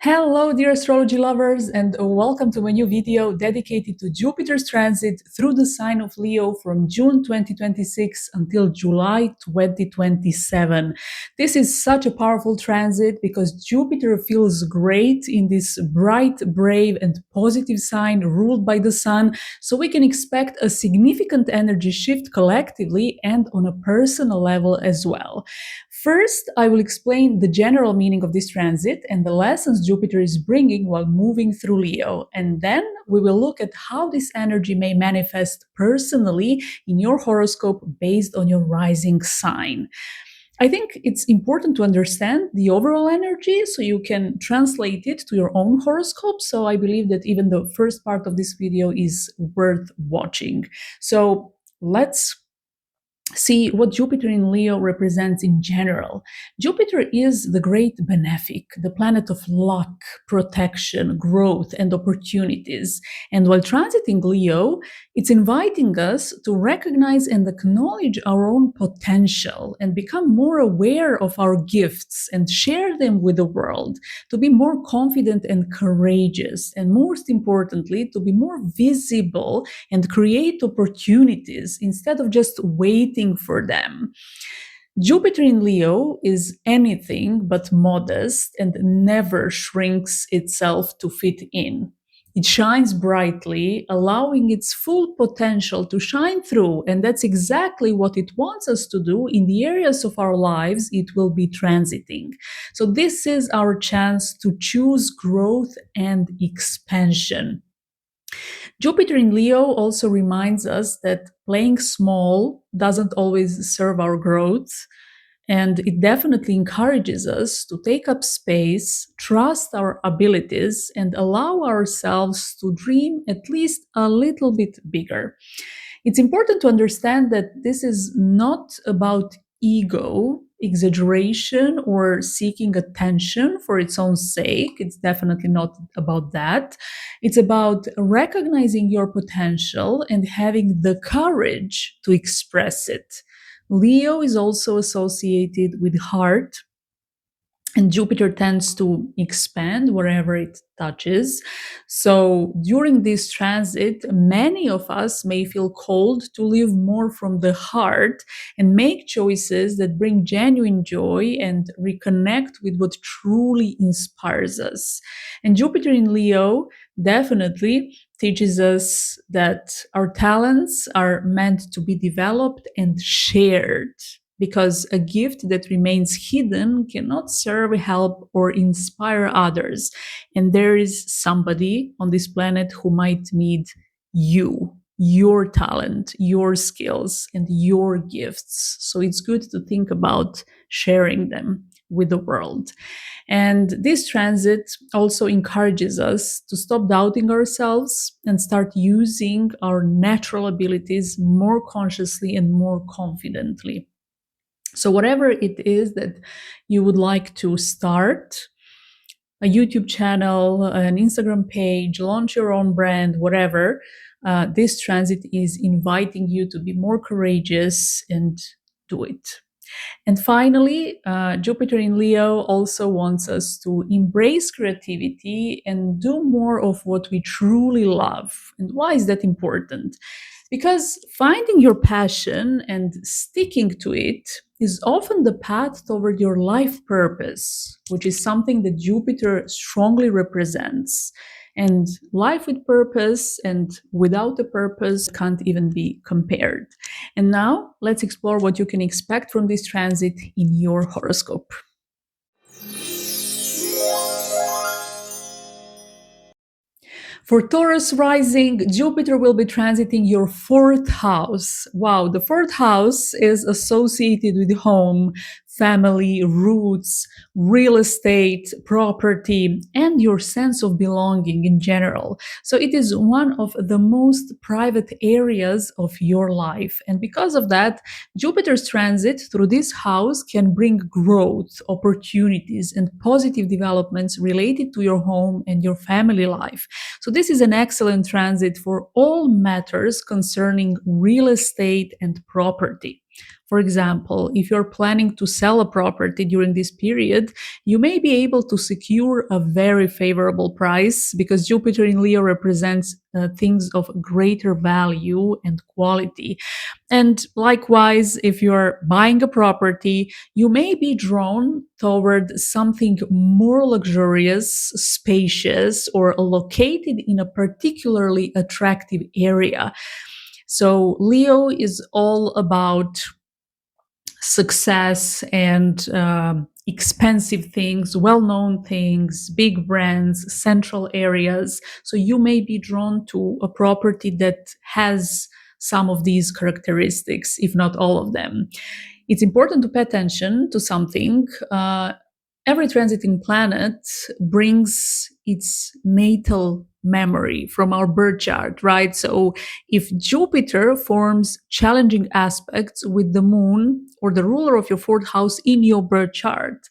Hello, dear astrology lovers, and welcome to my new video dedicated to Jupiter's transit through the sign of Leo from June 2026 until July 2027. This is such a powerful transit because Jupiter feels great in this bright, brave, and positive sign ruled by the sun, so we can expect a significant energy shift collectively and on a personal level as well. First, I will explain the general meaning of this transit and the lessons Jupiter is bringing while moving through Leo. And then we will look at how this energy may manifest personally in your horoscope based on your rising sign. I think it's important to understand the overall energy so you can translate it to your own horoscope. So I believe that even the first part of this video is worth watching. So let's see what Jupiter in Leo represents in general. Jupiter is the great benefic, the planet of luck, protection, growth, and opportunities. And while transiting Leo, it's inviting us to recognize and acknowledge our own potential and become more aware of our gifts and share them with the world, to be more confident and courageous, and most importantly, to be more visible and create opportunities instead of just waiting for them. Jupiter in Leo is anything but modest and never shrinks itself to fit in. It shines brightly, allowing its full potential to shine through, and that's exactly what it wants us to do in the areas of our lives it will be transiting. So, this is our chance to choose growth and expansion. Jupiter in Leo also reminds us that playing small doesn't always serve our growth, and it definitely encourages us to take up space, trust our abilities, and allow ourselves to dream at least a little bit bigger. It's important to understand that this is not about ego, exaggeration, or seeking attention for its own sake. It's definitely not about that. It's about recognizing your potential and having the courage to express it. Leo is also associated with heart, and Jupiter tends to expand wherever it touches. So during this transit, many of us may feel called to live more from the heart and make choices that bring genuine joy and reconnect with what truly inspires us. And Jupiter in Leo definitely teaches us that our talents are meant to be developed and shared, because a gift that remains hidden cannot serve, help, or inspire others. And there is somebody on this planet who might need you, your talent, your skills, and your gifts. So it's good to think about sharing them with the world. And this transit also encourages us to stop doubting ourselves and start using our natural abilities more consciously and more confidently. So, whatever it is that you would like to start, a YouTube channel, an Instagram page, launch your own brand, whatever, this transit is inviting you to be more courageous and do it. And finally, Jupiter in Leo also wants us to embrace creativity and do more of what we truly love. And why is that important? Because finding your passion and sticking to it is often the path toward your life purpose, which is something that Jupiter strongly represents. And life with purpose and without a purpose can't even be compared. And now let's explore what you can expect from this transit in your horoscope. For Taurus Rising, Jupiter will be transiting your fourth house. Wow, the fourth house is associated with home, family, roots, real estate, property, and your sense of belonging in general. So it is one of the most private areas of your life. And because of that, Jupiter's transit through this house can bring growth, opportunities, and positive developments related to your home and your family life. So this is an excellent transit for all matters concerning real estate and property. For example, if you're planning to sell a property during this period, you may be able to secure a very favorable price because Jupiter in Leo represents things of greater value and quality. And likewise, if you're buying a property, you may be drawn toward something more luxurious, spacious, or located in a particularly attractive area. So, Leo is all about success and expensive things, well known things, big brands, central areas. So you may be drawn to a property that has some of these characteristics, if not all of them. It's important to pay attention to something. Every transiting planet brings its natal memory from our birth chart, right? So if Jupiter forms challenging aspects with the moon or the ruler of your fourth house in your birth chart,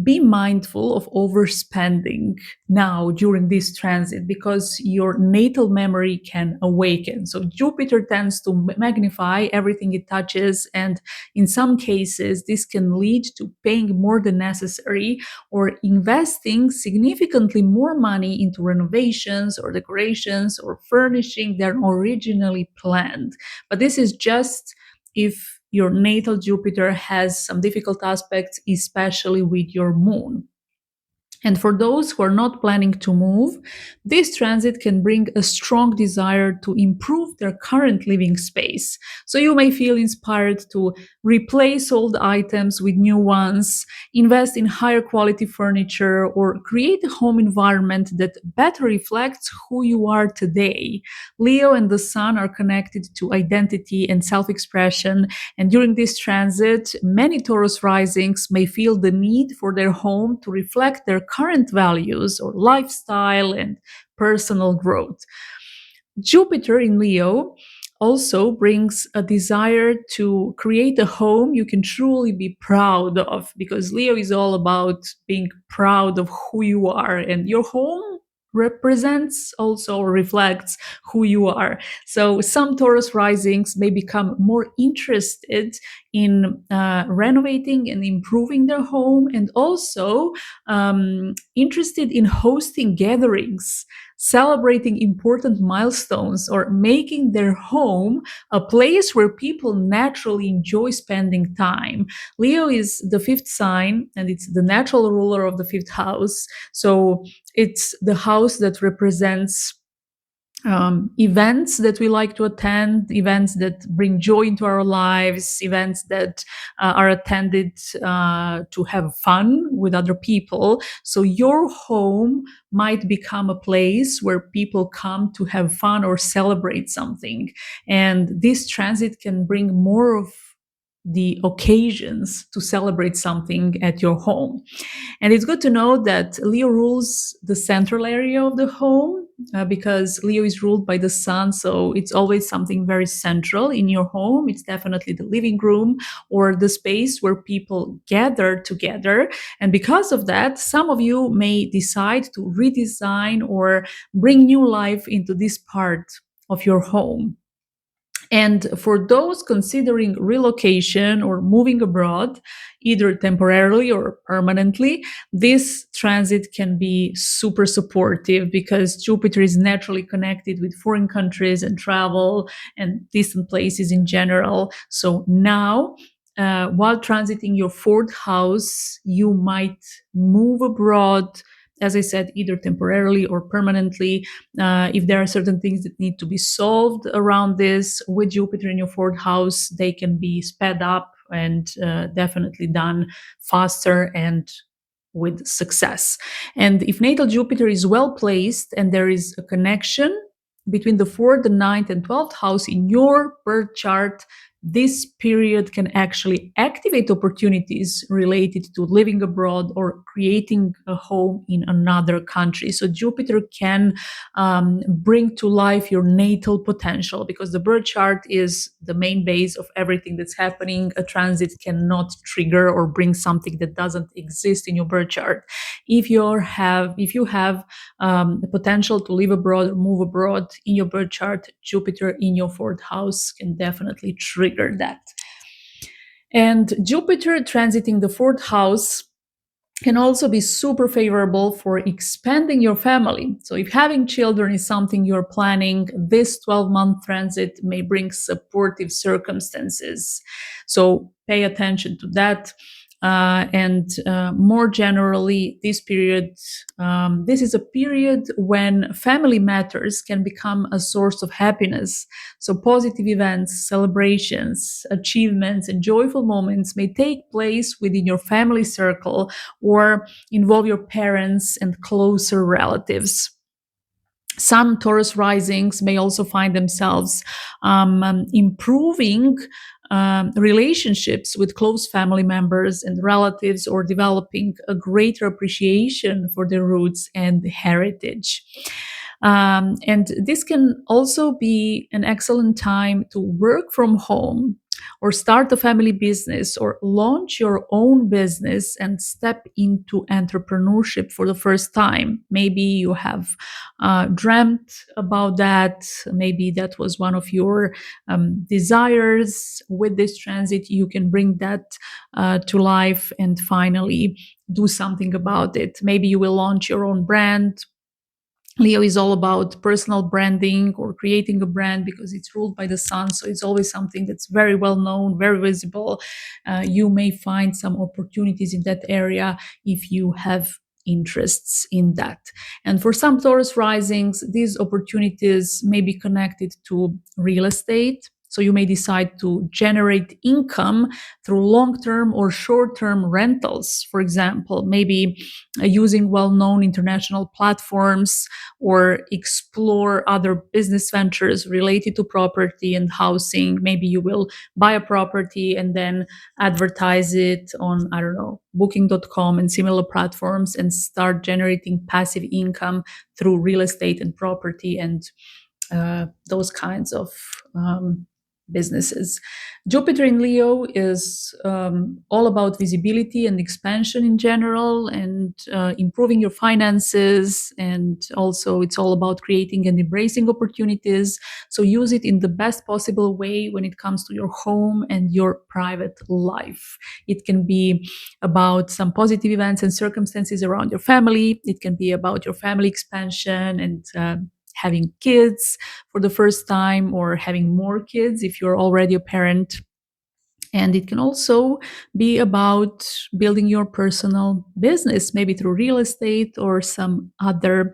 be mindful of overspending now during this transit because your natal memory can awaken. So Jupiter tends to magnify everything it touches, and in some cases, this can lead to paying more than necessary or investing significantly more money into renovations or decorations or furnishing than originally planned. But this is just if your natal Jupiter has some difficult aspects, especially with your moon. And for those who are not planning to move, this transit can bring a strong desire to improve their current living space. So you may feel inspired to replace old items with new ones, invest in higher quality furniture, or create a home environment that better reflects who you are today. Leo and the Sun are connected to identity and self expression. And during this transit, many Taurus risings may feel the need for their home to reflect their current values or lifestyle and personal growth. Jupiter in Leo also brings a desire to create a home you can truly be proud of because Leo is all about being proud of who you are, and your home represents also reflects who you are. So some Taurus risings may become more interested in renovating and improving their home, and also interested in hosting gatherings, celebrating important milestones, or making their home a place where people naturally enjoy spending time. Leo is the fifth sign and it's the natural ruler of the fifth house. So it's the house that represents events that we like to attend, events that bring joy into our lives, events that are attended to have fun with other people. So your home might become a place where people come to have fun or celebrate something. And this transit can bring more of the occasions to celebrate something at your home. And it's good to know that Leo rules the central area of the home because Leo is ruled by the sun. So it's always something very central in your home. It's definitely the living room or the space where people gather together. And because of that, some of you may decide to redesign or bring new life into this part of your home. And for those considering relocation or moving abroad, either temporarily or permanently, this transit can be super supportive because Jupiter is naturally connected with foreign countries and travel and distant places in general. So now, while transiting your fourth house, you might move abroad, as I said, either temporarily or permanently. If there are certain things that need to be solved around this with Jupiter in your fourth house, they can be sped up and definitely done faster and with success. And if natal Jupiter is well placed and there is a connection between the fourth, the ninth, and 12th house in your birth chart, this period can actually activate opportunities related to living abroad or creating a home in another country. So Jupiter can bring to life your natal potential because the birth chart is the main base of everything that's happening. A transit cannot trigger or bring something that doesn't exist in your birth chart. If you have the potential to live abroad or move abroad in your birth chart, Jupiter in your fourth house can definitely trigger that. And Jupiter transiting the fourth house can also be super favorable for expanding your family. So, if having children is something you're planning, this 12-month transit may bring supportive circumstances. So, pay attention to that. And more generally, this is a period when family matters can become a source of happiness. So, positive events, celebrations, achievements, and joyful moments may take place within your family circle or involve your parents and closer relatives. Some Taurus risings may also find themselves improving relationships with close family members and relatives, or developing a greater appreciation for their roots and heritage. And this can also be an excellent time to work from home or start a family business or launch your own business and step into entrepreneurship for the first time. Maybe you have dreamt about that. Maybe that was one of your desires. With this transit, you can bring that to life and finally do something about it. Maybe you will launch your own brand. Leo is all about personal branding or creating a brand because it's ruled by the sun. So it's always something that's very well known, very visible. You may find some opportunities in that area if you have interests in that. And for some Taurus risings, these opportunities may be connected to real estate. So you may decide to generate income through long-term or short-term rentals, for example, maybe using well-known international platforms, or explore other business ventures related to property and housing. Maybe you will buy a property and then advertise it on, I don't know, booking.com and similar platforms and start generating passive income through real estate and property and those kinds of businesses. Jupiter in Leo is all about visibility and expansion in general, and improving your finances. And also, it's all about creating and embracing opportunities. So, use it in the best possible way when it comes to your home and your private life. It can be about some positive events and circumstances around your family, it can be about your family expansion and having kids for the first time, or having more kids if you're already a parent. And it can also be about building your personal business, maybe through real estate or some other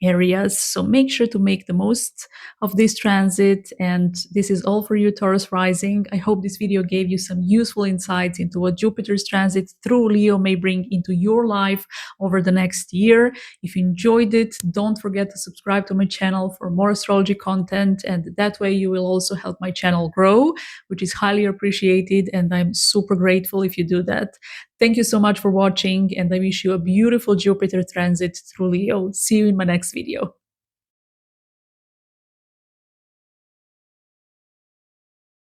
areas. So make sure to make the most of this transit. And this is all for you, Taurus Rising. I hope this video gave you some useful insights into what Jupiter's transit through Leo may bring into your life over the next year. If you enjoyed it, don't forget to subscribe to my channel for more astrology content. And that way you will also help my channel grow, which is highly appreciated. And I'm super grateful if you do that. Thank you so much for watching, and I wish you a beautiful Jupiter transit through Leo. See you in my next video.